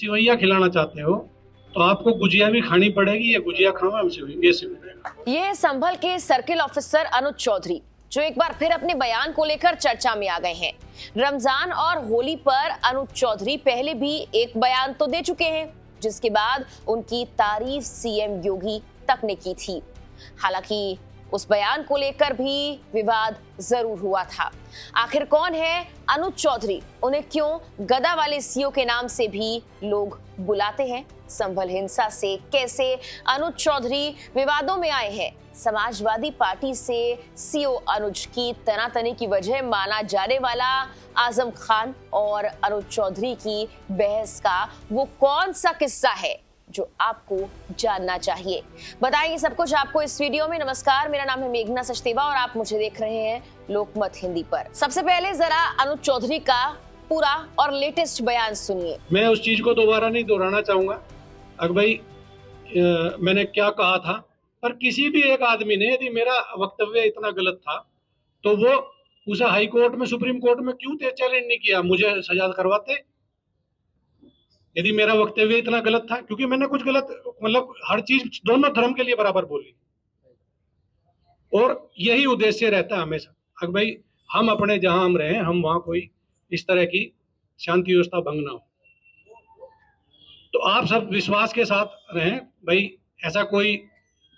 सिवैया खिलाना चाहते हो तो आपको गुजिया भी खानी पड़ेगी, या गुजिया खाओ हम ये सिवैया। ये संभल के सर्किल ऑफिसर अनुज चौधरी जो एक बार फिर अपने बयान को लेकर चर्चा में आ गए हैं। रमजान और होली पर अनुज चौधरी पहले भी एक बयान तो दे चुके हैं, जिसके बाद उनकी तारीफ सीएम योगी तक ने की थी। हालांकि उस बयान को लेकर भी विवाद जरूर हुआ था। आखिर कौन है अनुज चौधरी, उन्हें क्यों गदा वाले सीओ के नाम से भी लोग बुलाते हैं, संभल हिंसा से कैसे अनुज चौधरी विवादों में आए हैं, समाजवादी पार्टी से सीओ अनुज की तनातनी की वजह माना जाने वाला आजम खान और अनुज चौधरी की बहस का वो कौन सा किस्सा है जो आपको जानना चाहिए। बताएंगे सब कुछ आपको इस वीडियो में। नमस्कार, मेरा नाम है मेघना सचदेवा और आप मुझे देख रहे हैं लोकमत हिंदी पर। सबसे पहले जरा अनुज चौधरी का पूरा और लेटेस्ट बयान सुनिए। मैं उस चीज को दोबारा नहीं दोहराना चाहूंगा अगर भाई मैंने क्या कहा था, पर किसी भी एक आदमी ने यदि मेरा वक्तव्य इतना गलत था तो वो उसे हाई कोर्ट में, सुप्रीम कोर्ट में क्यों चैलेंज नहीं किया, मुझे सजा करवाते। यदि मेरा वक्तव्य इतना गलत था, क्योंकि मैंने कुछ गलत मतलब हर चीज दोनों धर्म के लिए बराबर बोली, और यही उद्देश्य रहता है हमेशा। अगर भाई हम अपने जहां हम रहे, हम वहां कोई इस तरह की शांति व्यवस्था भंग ना हो, तो आप सब विश्वास के साथ रहें। भाई ऐसा कोई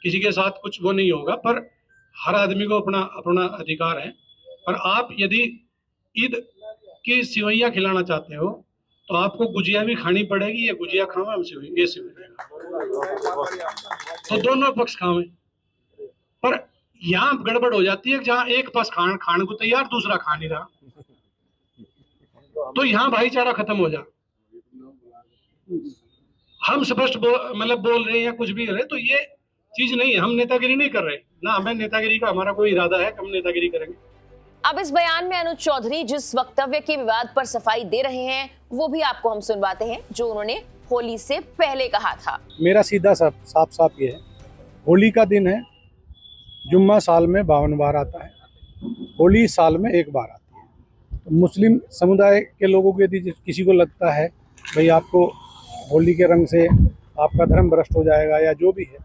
किसी के साथ कुछ वो नहीं होगा, पर हर आदमी को अपना अपना अधिकार है। पर आप यदि ईद की सिवैया खिलाना चाहते हो तो आपको गुजिया भी खानी पड़ेगी, या गुजिया खाओ हम ये सिवैया, तो दोनों पक्ष खाओ। पर यहाँ गड़बड़ हो जाती है जहाँ एक पक्ष खाने को तैयार, दूसरा खा नहीं रहा, तो यहाँ भाईचारा खत्म हो जा। हम स्पष्ट मतलब बोल रहे हैं या कुछ भी कर रहे, तो ये चीज नहीं है। हम नेतागिरी नहीं कर रहे ना, हमें नेतागिरी का हमारा कोई इरादा है, हम नेतागिरी करेंगे। अब इस बयान में अनुज चौधरी जिस वक्तव्य के विवाद पर सफाई दे रहे हैं वो भी आपको हम सुनवाते हैं, जो उन्होंने होली से पहले कहा था। मेरा सीधा साफ ये है, होली का दिन है, जुम्मा साल में 52 बार आता है, होली साल में एक बार आती है। तो मुस्लिम समुदाय के लोगों को यदि किसी को लगता है भाई आपको होली के रंग से आपका धर्म भ्रष्ट हो जाएगा या जो भी है,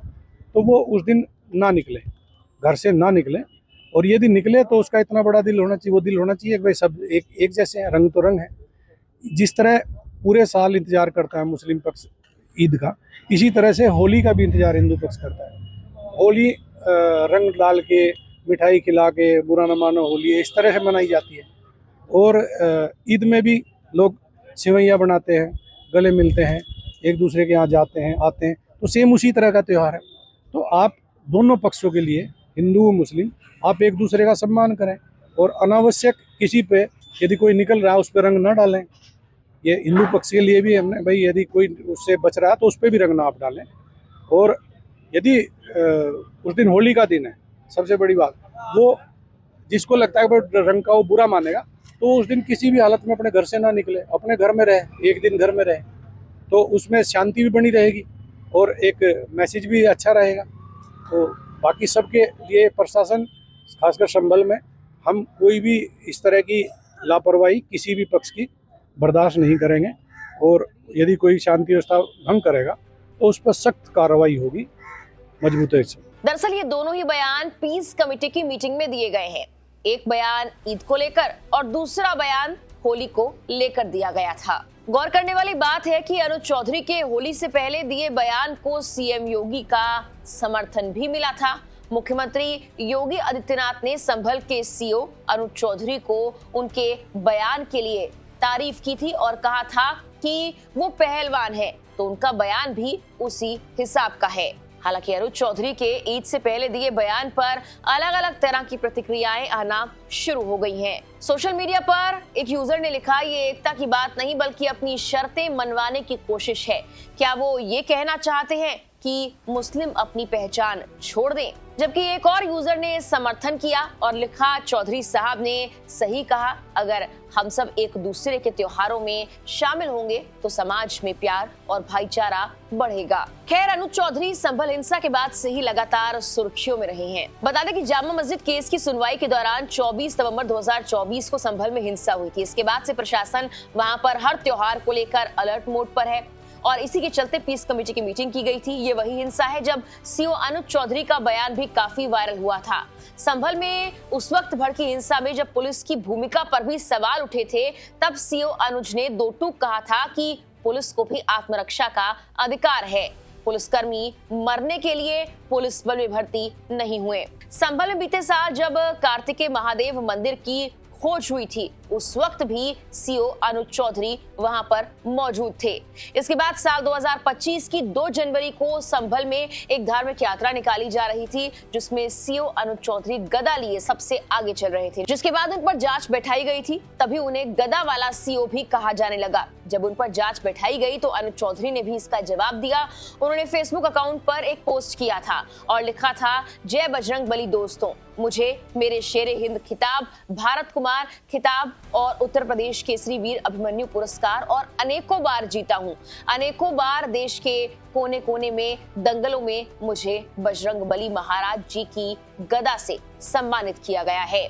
तो वो उस दिन ना निकले, घर से ना निकले। और यदि निकले तो उसका इतना बड़ा दिल होना चाहिए, वो दिल होना चाहिए कि भाई सब एक जैसे हैं, रंग तो रंग है। जिस तरह पूरे साल इंतजार करता है मुस्लिम पक्ष ईद का, इसी तरह से होली का भी इंतजार हिंदू पक्ष करता है। होली रंग डाल के, मिठाई खिला के, बुरा न मानो होली, इस तरह से मनाई जाती है। और ईद में भी लोग सिवैया बनाते हैं, गले मिलते हैं, एक दूसरे के यहाँ जाते हैं, आते हैं, तो सेम उसी तरह का त्यौहार है। तो आप दोनों पक्षों के लिए, हिंदू और मुस्लिम, आप एक दूसरे का सम्मान करें, और अनावश्यक किसी पे यदि कोई निकल रहा है उस पर रंग ना डालें। ये हिंदू पक्ष के लिए भी हमने भाई, यदि कोई उससे बच रहा है तो उस पर भी रंग ना आप डालें। और यदि उस दिन होली का दिन है, सबसे बड़ी बात, वो जिसको लगता है कि रंग का वो बुरा मानेगा, तो उस दिन किसी भी हालत में अपने घर से ना निकले, अपने घर में रहे, एक दिन घर में रहे, तो उसमें शांति भी बनी रहेगी और एक मैसेज भी अच्छा रहेगा। तो बाकी सबके लिए प्रशासन, खासकर संभल में, हम कोई भी इस तरह की लापरवाही किसी भी पक्ष की बर्दाश्त नहीं करेंगे, और यदि कोई शांति व्यवस्था भंग करेगा तो उस पर सख्त कार्रवाई होगी मजबूती से। दरअसल ये दोनों ही बयान पीस कमेटी की मीटिंग में दिए गए हैं। एक बयान ईद को लेकर और दूसरा बयान होली को लेकर दिया गया था। गौर करने वाली बात है कि अनुज चौधरी के होली से पहले दिए बयान को सीएम योगी का समर्थन भी मिला था। मुख्यमंत्री योगी आदित्यनाथ ने संभल के सीओ अनुज चौधरी को उनके बयान के लिए तारीफ की थी और कहा था कि वो पहलवान है, तो उनका बयान भी उसी हिसाब का है। हालांकि अनुज चौधरी के ईद से पहले दिए बयान पर अलग अलग तरह की प्रतिक्रियाएं आना शुरू हो गई हैं। सोशल मीडिया पर एक यूजर ने लिखा, ये एकता की बात नहीं बल्कि अपनी शर्तें मनवाने की कोशिश है। क्या वो ये कहना चाहते हैं कि मुस्लिम अपनी पहचान छोड़ दें? जबकि एक और यूजर ने समर्थन किया और लिखा, चौधरी साहब ने सही कहा, अगर हम सब एक दूसरे के त्योहारों में शामिल होंगे तो समाज में प्यार और भाईचारा बढ़ेगा। खैर, अनुज चौधरी संभल हिंसा के बाद से ही लगातार सुर्खियों में रहे हैं। बता दें कि जामा मस्जिद केस की सुनवाई के दौरान 24 नवंबर 2024 को संभल में हिंसा हुई थी। इसके बाद से प्रशासन वहां पर हर त्योहार को लेकर अलर्ट मोड पर है। और इसी के चलते पीस कमेटी की मीटिंग की गई थी। ये वही हिंसा है जब सीओ अनुज चौधरी का बयान भी काफी वायरल हुआ था। संभल में उस वक्त भड़की हिंसा में जब पुलिस की भूमिका पर भी सवाल उठे थे, तब सीओ अनुज ने दो टूक कहा था कि पुलिस को भी आत्मरक्षा का अधिकार है। पुलिसकर्मी मरने के लिए पुलिस बल में भर्ती नहीं हुए। संभल में बीते साल जब कार्तिकेय महादेव मंदिर की खोज हुई थी, उस वक्त भी सीओ अनुज चौधरी वहां पर मौजूद थे। इसके बाद साल 2025 की 2 जनवरी को संभल में एक धार्मिक यात्रा निकाली जा रही थी, जिसमें सीओ अनुज चौधरी गदा लिए सबसे आगे चल रहे थे। जिसके बाद उन पर जांच बैठाई गई थी, तभी उन्हें गदा वाला सीओ भी कहा जाने लगा। जब उन पर जांच बैठाई गई तो अनुज चौधरी ने भी इसका जवाब दिया। उन्होंने फेसबुक अकाउंट पर एक पोस्ट किया था और लिखा था, जय बजरंग बली दोस्तों, मुझे मेरे शेरे हिंद खिताब, भारत कुमार खिताब और उत्तर प्रदेश केसरी वीर अभिमन्यु पुरस्कार और अनेकों बार जीता हूँ। अनेकों बार देश के कोने कोने में दंगलों में मुझे बजरंग बली महाराज जी की गदा से सम्मानित किया गया है।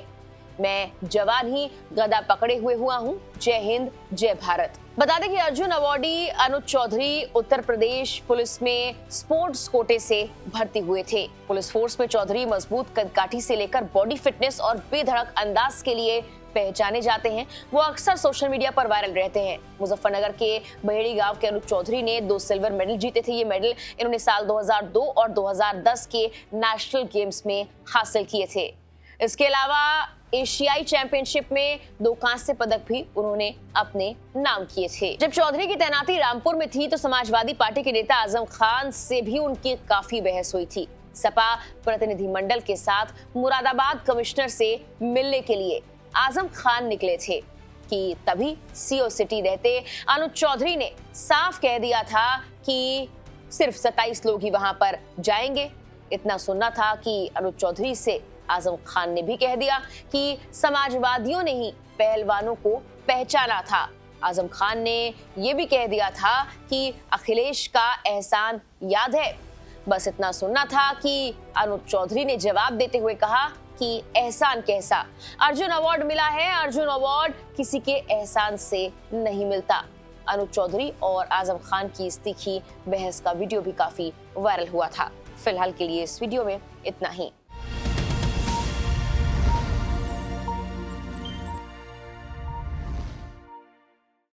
मैं जवान ही गदा पकड़े हुए हुआ हूँ। जय हिंद, जय भारत। बता दें कि अर्जुन अवार्डी अनुज चौधरी उत्तर प्रदेश पुलिस में स्पोर्ट्स कोटे से भर्ती हुए थे। पुलिस फोर्स में चौधरी मजबूत कदकाठी से लेकर बॉडी फिटनेस और बेधड़क अंदाज के लिए पहचाने जाते हैं। वो अक्सर सोशल मीडिया पर वायरल रहते हैं। मुजफ्फरनगर के बहेड़ी गांव के अनुज चौधरी ने 2 सिल्वर मेडल जीते थे। ये मेडल इन्होंने साल 2002 और 2010 के नेशनल गेम्स में हासिल किए थे। इसके अलावा एशियाई चैंपियनशिप में 2 कांस्य पदक भी उन्होंने अपने नाम किए थे। जब चौधरी की तैनाती रामपुर में थी तो समाजवादी पार्टी के नेता आजम खान से भी उनकी काफी बहस हुई थी। सपा प्रतिनिधिमंडल के साथ मुरादाबाद कमिश्नर से मिलने के लिए आजम खान निकले थे कि तभी सीओ सिटी रहते अनुज चौधरी ने साफ कह दिया था कि सिर्फ 27 लोग ही वहां पर जाएंगे। इतना सुनना था कि अनुज चौधरी से आजम खान ने भी कह दिया कि समाजवादियों ने ही पहलवानों को पहचाना था। आजम खान ने यह भी कह दिया था कि अखिलेश का एहसान याद है। बस इतना सुनना था कि अनुज चौधरी ने जवाब देते हुए कहा कि एहसान कैसा, अर्जुन अवार्ड मिला है। अर्जुन अवार्ड किसी के एहसान से नहीं मिलता। अनुज चौधरी और आजम खान की इस तीखी बहस का वीडियो भी काफी वायरल हुआ था। फिलहाल के लिए इस वीडियो में इतना ही।